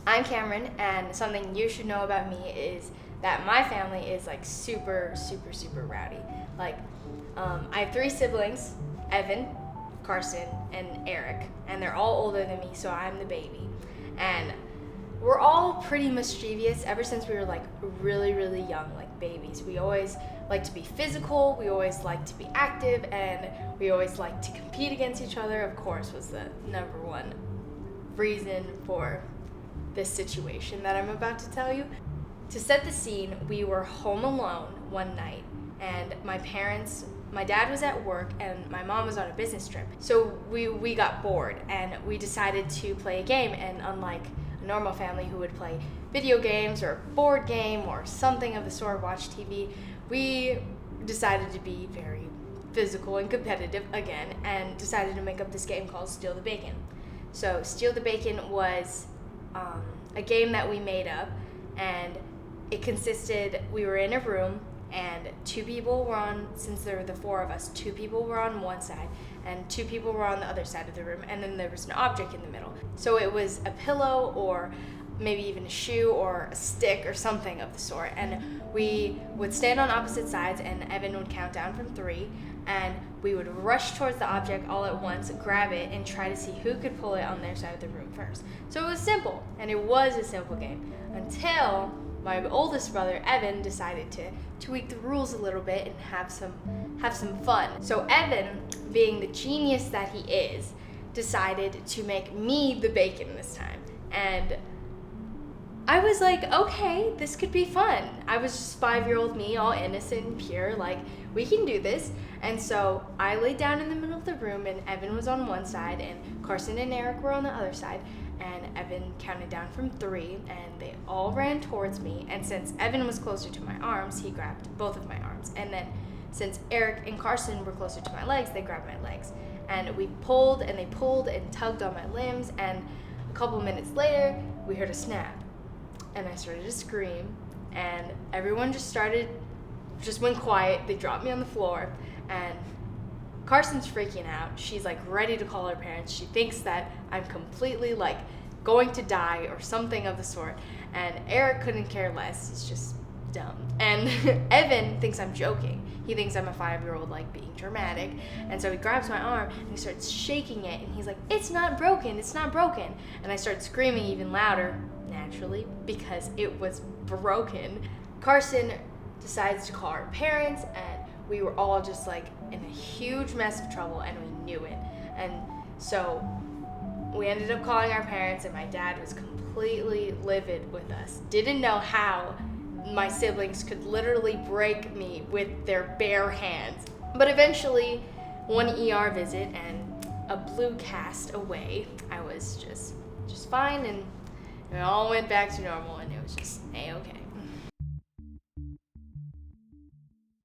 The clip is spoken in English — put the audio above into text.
I'm Cameron, and something you should know about me is that my family is like super, super, super rowdy. Like, I have three siblings: Evan, Carson, and Eric, and they're all older than me, so I'm the baby. And we're all pretty mischievous ever since we were like really, really young, like babies. We always like to be physical, we always like to be active, and we always like to compete against each other. Of course, was the number one reason for this situation that I'm about to tell you. To set the scene, we were home alone one night, and my dad was at work and my mom was on a business trip. So we got bored and we decided to play a game, and unlike a normal family who would play video games or a board game or something of the sort, watch TV, we decided to be very physical and competitive again and decided to make up this game called Steal the Bacon. So Steal the Bacon was a game that we made up, and it consisted, we were in a room and since there were the four of us, two people were on one side and two people were on the other side of the room, and then there was an object in the middle. So it was a pillow or maybe even a shoe or a stick or something of the sort, and we would stand on opposite sides and Evan would count down from 3, and we would rush towards the object all at once, grab it, and try to see who could pull it on their side of the room first. So it was simple, and it was a simple game, until my oldest brother, Evan, decided to tweak the rules a little bit and have some fun. So Evan, being the genius that he is, decided to make me the bacon this time. And I was like, okay, this could be fun. I was just 5-year-old me, all innocent and pure, like, we can do this. And so I laid down in the middle of the room, and Evan was on one side, and Carson and Eric were on the other side. And Evan counted down from 3, and they all ran towards me. And since Evan was closer to my arms, he grabbed both of my arms. And then since Eric and Carson were closer to my legs, they grabbed my legs. And we pulled, and they pulled and tugged on my limbs, and a couple minutes later, we heard a snap. And I started to scream, and everyone just went quiet. They dropped me on the floor, and Carson's freaking out. She's like ready to call her parents. She thinks that I'm completely like going to die or something of the sort, and Eric couldn't care less. He's just dumb. And Evan thinks I'm joking. He thinks I'm a 5-year-old like being dramatic, and so he grabs my arm and he starts shaking it, and he's like, "It's not broken, it's not broken." And I start screaming even louder, naturally, because it was broken. Carson decides to call our parents, and we were all just like in a huge mess of trouble, and we knew it. And so we ended up calling our parents, and my dad was completely livid with us. Didn't know how my siblings could literally break me with their bare hands. But eventually, one ER visit and a blue cast away, I was just fine, and it all went back to normal, and it was just A-okay.